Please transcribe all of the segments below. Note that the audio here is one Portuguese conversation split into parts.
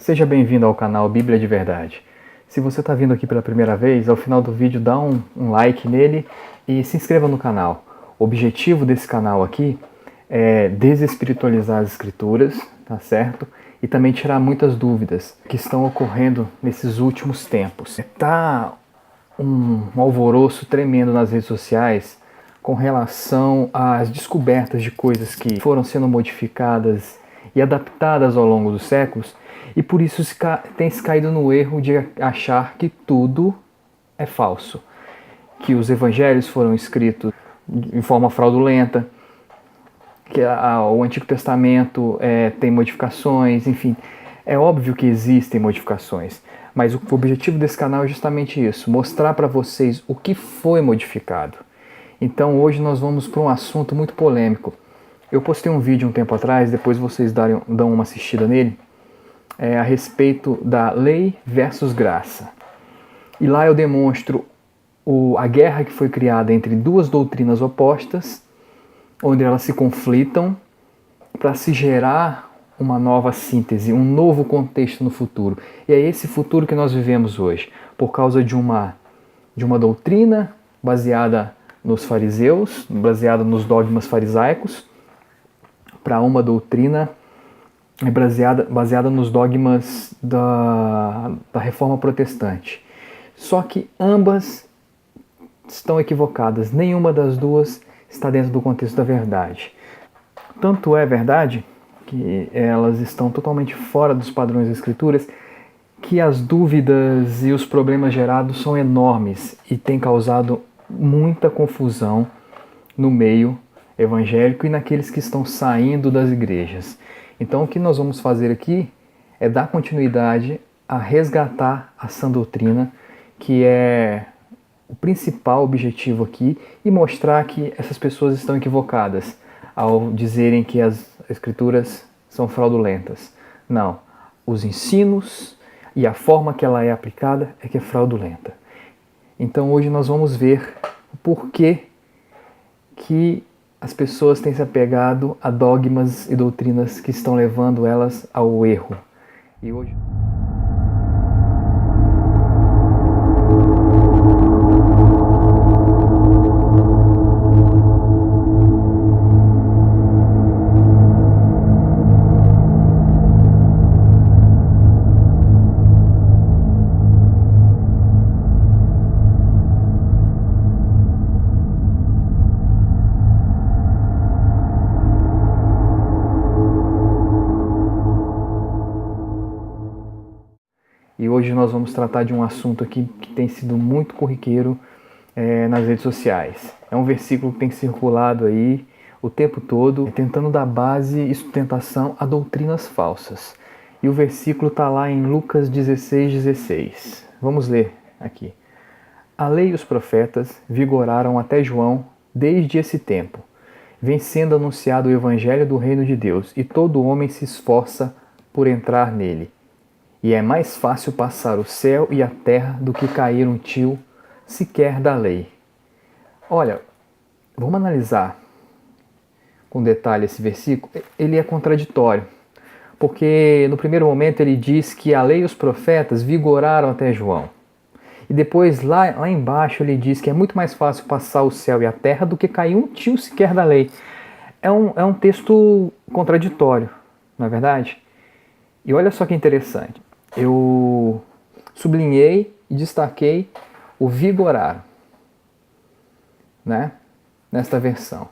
Seja bem-vindo ao canal Bíblia de Verdade. Se você está vindo aqui pela primeira vez, ao final do vídeo dá um like nele e se inscreva no canal. O objetivo desse canal aqui é desespiritualizar as escrituras, tá certo? E também tirar muitas dúvidas que estão ocorrendo nesses últimos tempos. Tá um alvoroço tremendo nas redes sociais com relação às descobertas de coisas que foram sendo modificadas e adaptadas ao longo dos séculos, e por isso tem se caído no erro de achar que tudo é falso, que os evangelhos foram escritos de forma fraudulenta, que o Antigo Testamento tem modificações, enfim. É óbvio que existem modificações, mas o objetivo desse canal é justamente isso, mostrar para vocês o que foi modificado. Então hoje nós vamos para um assunto muito polêmico. Eu postei um vídeo um tempo atrás, depois vocês dão uma assistida nele, a respeito da lei versus graça. E lá eu demonstro a guerra que foi criada entre duas doutrinas opostas, onde elas se conflitam para se gerar uma nova síntese, um novo contexto no futuro. E é esse futuro que nós vivemos hoje, por causa de uma doutrina baseada nos fariseus, baseada nos dogmas farisaicos, para uma doutrina baseada nos dogmas da Reforma Protestante. Só que ambas estão equivocadas, nenhuma das duas está dentro do contexto da verdade. Tanto é verdade que elas estão totalmente fora dos padrões das Escrituras, que as dúvidas e os problemas gerados são enormes e têm causado muita confusão no meio evangélico e naqueles que estão saindo das igrejas. Então o que nós vamos fazer aqui é dar continuidade a resgatar a sã doutrina, que é o principal objetivo aqui, e mostrar que essas pessoas estão equivocadas ao dizerem que as escrituras são fraudulentas. Não, os ensinos e a forma que ela é aplicada é que é fraudulenta. Então hoje nós vamos ver o porquê que as pessoas têm se apegado a dogmas e doutrinas que estão levando elas ao erro. E hoje... E hoje nós vamos tratar de um assunto aqui que tem sido muito corriqueiro nas redes sociais. É um versículo que tem circulado aí o tempo todo, tentando dar base e sustentação a doutrinas falsas. E o versículo está lá em Lucas 16:16. Vamos ler aqui. A lei e os profetas vigoraram até João desde esse tempo. Vem sendo anunciado o evangelho do reino de Deus, e todo homem se esforça por entrar nele. E é mais fácil passar o céu e a terra do que cair um tio sequer da lei. Olha, vamos analisar com detalhe esse versículo. Ele é contraditório, porque no primeiro momento ele diz que a lei e os profetas vigoraram até João. E depois lá embaixo ele diz que é muito mais fácil passar o céu e a terra do que cair um tio sequer da lei. É um texto contraditório, não é verdade? E olha só que interessante. Eu sublinhei e destaquei o vigorar, né? Nesta versão.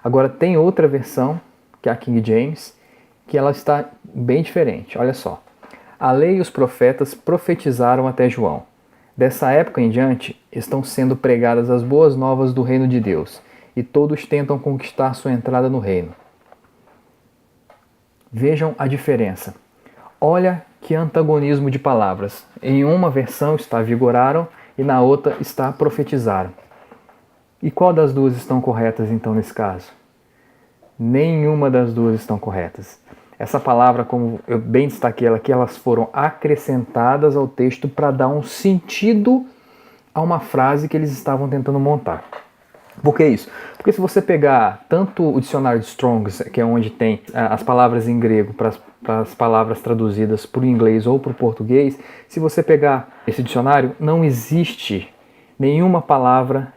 Agora tem outra versão, que é a King James, que ela está bem diferente. Olha só. A lei e os profetas profetizaram até João. Dessa época em diante estão sendo pregadas as boas novas do reino de Deus, e todos tentam conquistar sua entrada no reino. Vejam a diferença. Olha que antagonismo de palavras. Em uma versão está vigoraram e na outra está profetizaram. E qual das duas estão corretas então nesse caso? Nenhuma das duas estão corretas. Essa palavra, como eu bem destaquei ela aqui, elas foram acrescentadas ao texto para dar um sentido a uma frase que eles estavam tentando montar. Por que isso? Porque se você pegar tanto o dicionário de Strong's, que é onde tem as palavras em grego para as palavras traduzidas para o inglês ou para o português, se você pegar esse dicionário, não existe nenhuma palavra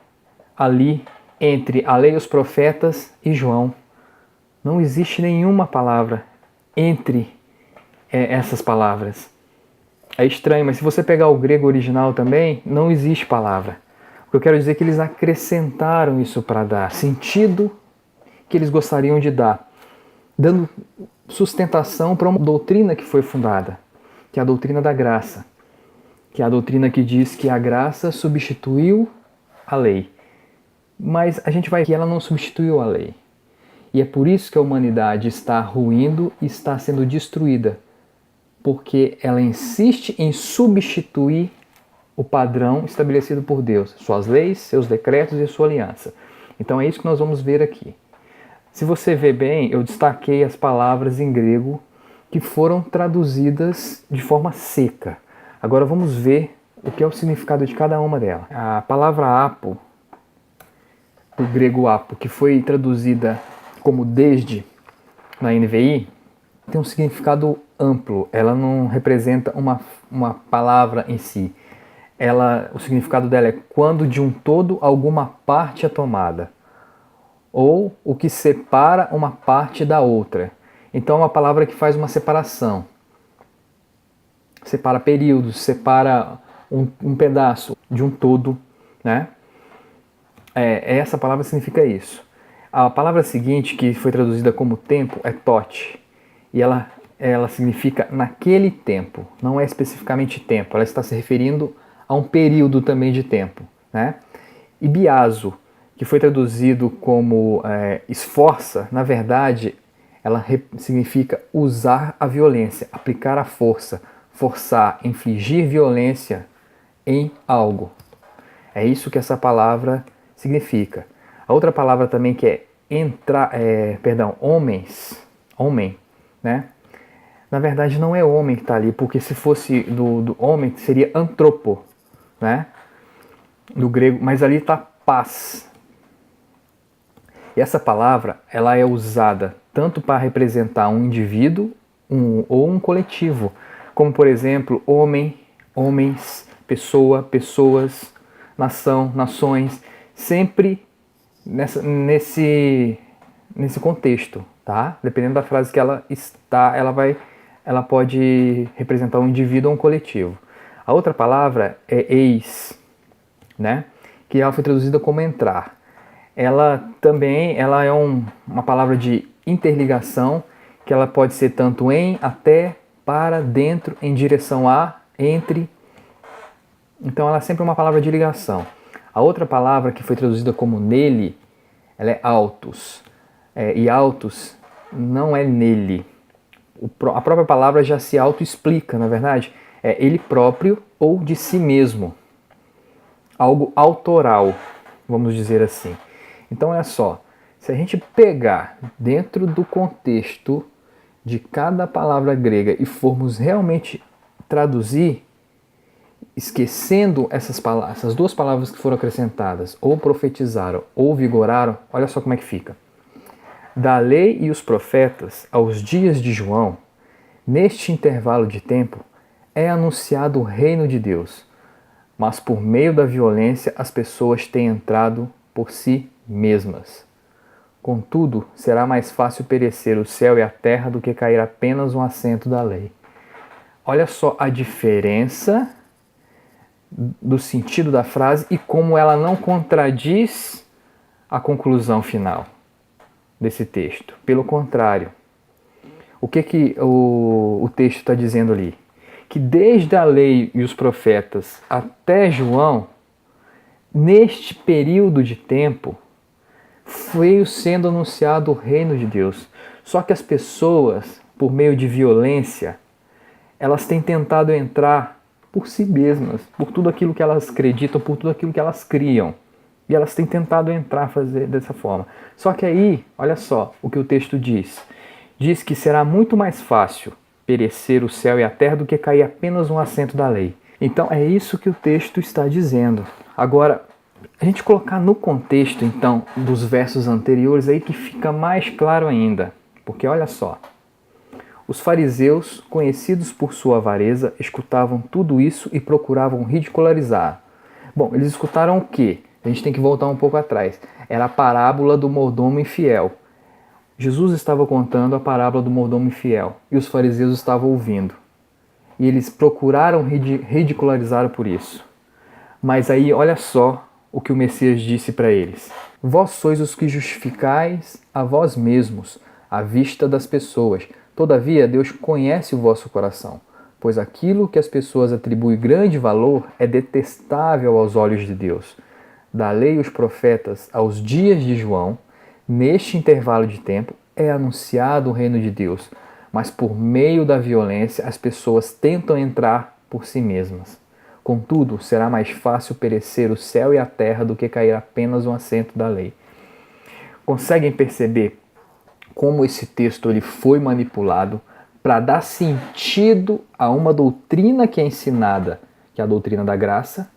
ali entre a lei e os profetas e João. Não existe nenhuma palavra entre essas palavras. É estranho, mas se você pegar o grego original também, não existe palavra. O que eu quero dizer é que eles acrescentaram isso para dar sentido que eles gostariam de dar, dando sustentação para uma doutrina que foi fundada, que é a doutrina da graça, que é a doutrina que diz que a graça substituiu a lei. Mas a gente vai ver que ela não substituiu a lei. E é por isso que a humanidade está ruindo e está sendo destruída, porque ela insiste em substituir o padrão estabelecido por Deus, suas leis, seus decretos e sua aliança. Então é isso que nós vamos ver aqui. Se você ver bem, eu destaquei as palavras em grego que foram traduzidas de forma seca. Agora vamos ver o que é o significado de cada uma delas. A palavra apo, do grego apo, que foi traduzida como desde na NVI, tem um significado amplo. Ela não representa uma palavra em si. O significado dela é quando de um todo alguma parte é tomada, ou o que separa uma parte da outra. Então é uma palavra que faz uma separação, separa períodos, separa um pedaço de um todo, né? Essa palavra significa isso. A palavra seguinte, que foi traduzida como tempo, é tot, e ela significa naquele tempo, não é especificamente tempo, ela está se referindo a um período também de tempo, né? E biazo, que foi traduzido como esforça, na verdade, ela significa usar a violência, aplicar a força, forçar, infligir violência em algo. É isso que essa palavra significa. A outra palavra também que é homem, né? Na verdade não é homem que está ali, porque se fosse do homem seria antropo, né? Do grego, mas ali está paz. E essa palavra ela é usada tanto para representar um indivíduo ou um coletivo, como por exemplo homem, homens, pessoa, pessoas, nação, nações, sempre nesse contexto, tá? Dependendo da frase que ela está, ela pode representar um indivíduo ou um coletivo. A outra palavra é eis, né? Que ela foi traduzida como entrar. Ela é uma palavra de interligação, que ela pode ser tanto em, até, para, dentro, em direção a, entre. Então ela é sempre uma palavra de ligação. A outra palavra que foi traduzida como nele, ela é autos. E autos não é nele. A própria palavra já se auto-explica, na verdade. É ele próprio ou de si mesmo. Algo autoral, vamos dizer assim. Então é só, se a gente pegar dentro do contexto de cada palavra grega e formos realmente traduzir, esquecendo essas duas palavras que foram acrescentadas, ou profetizaram ou vigoraram, olha só como é que fica. Da lei e os profetas aos dias de João, neste intervalo de tempo, é anunciado o reino de Deus, mas por meio da violência as pessoas têm entrado por si mesmas. Contudo, será mais fácil perecer o céu e a terra do que cair apenas um assento da lei. Olha só a diferença do sentido da frase e como ela não contradiz a conclusão final desse texto. Pelo contrário, o que o texto está dizendo ali? Que desde a lei e os profetas até João, neste período de tempo, veio sendo anunciado o reino de Deus. Só que as pessoas, por meio de violência, elas têm tentado entrar por si mesmas, por tudo aquilo que elas acreditam, por tudo aquilo que elas criam. E elas têm tentado entrar, fazer dessa forma. Só que aí, olha só o que o texto diz. Diz que será muito mais fácil perecer o céu e a terra do que cair apenas um assento da lei. Então é isso que o texto está dizendo. Agora, A gente colocar no contexto, então, dos versos anteriores, aí que fica mais claro ainda. Porque olha só, os fariseus, conhecidos por sua avareza, escutavam tudo isso e procuravam ridicularizar. Bom, eles escutaram o quê? A gente tem que voltar um pouco atrás. Era a parábola do mordomo infiel. Jesus estava contando a parábola do mordomo infiel e os fariseus estavam ouvindo. E eles procuraram ridicularizar por isso. Mas aí, olha só o que o Messias disse para eles. Vós sois os que justificais a vós mesmos, à vista das pessoas. Todavia, Deus conhece o vosso coração, pois aquilo que as pessoas atribuem grande valor é detestável aos olhos de Deus. Da lei e os profetas aos dias de João, neste intervalo de tempo, é anunciado o reino de Deus, mas por meio da violência as pessoas tentam entrar por si mesmas. Contudo, será mais fácil perecer o céu e a terra do que cair apenas um assento da lei. Conseguem perceber como esse texto ele foi manipulado para dar sentido a uma doutrina que é ensinada, que é a doutrina da graça,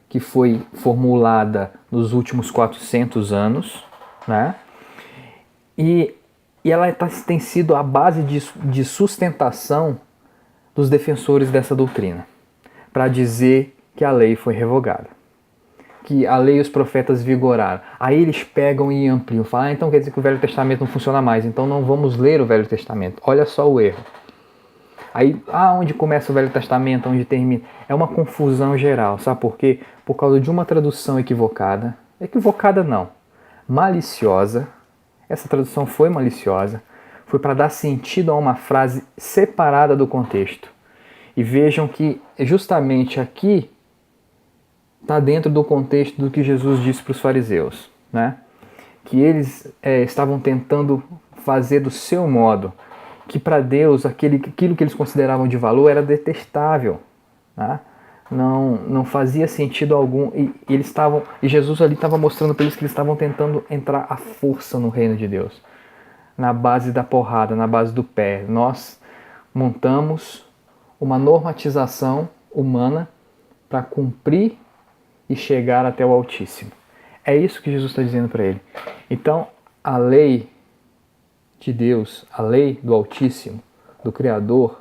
que foi formulada nos últimos 400 anos, né? E ela tem sido a base de sustentação dos defensores dessa doutrina, para dizer que a lei foi revogada, que a lei e os profetas vigoraram. Aí eles pegam e ampliam, falam, então quer dizer que o Velho Testamento não funciona mais, então não vamos ler o Velho Testamento. Olha só o erro. Aí, onde começa o Velho Testamento, onde termina? É uma confusão geral, sabe por quê? Por causa de uma tradução equivocada. Equivocada não, maliciosa. Essa tradução foi maliciosa. Foi para dar sentido a uma frase separada do contexto. E vejam que justamente aqui está dentro do contexto do que Jesus disse para os fariseus, né? Que eles estavam tentando fazer do seu modo, que para Deus aquilo que eles consideravam de valor era detestável, né? Não fazia sentido algum, e Jesus ali estava mostrando para eles que eles estavam tentando entrar à força no reino de Deus, na base da porrada, na base do pé. Nós montamos uma normatização humana para cumprir e chegar até o Altíssimo. É isso que Jesus está dizendo para ele. Então, a lei de Deus, a lei do Altíssimo, do Criador,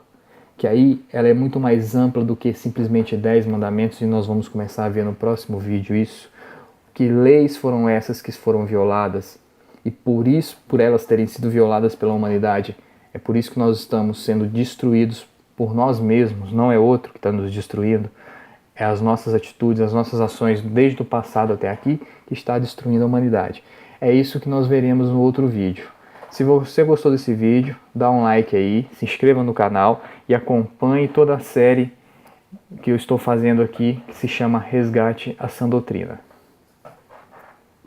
que aí ela é muito mais ampla do que simplesmente 10 mandamentos, e nós vamos começar a ver no próximo vídeo isso, que leis foram essas que foram violadas, e por isso, por elas terem sido violadas pela humanidade, é por isso que nós estamos sendo destruídos por nós mesmos, não é outro que está nos destruindo, é as nossas atitudes, as nossas ações desde o passado até aqui que está destruindo a humanidade. É isso que nós veremos no outro vídeo. Se você gostou desse vídeo, dá um like aí, se inscreva no canal e acompanhe toda a série que eu estou fazendo aqui, que se chama Resgate à Sã Doutrina.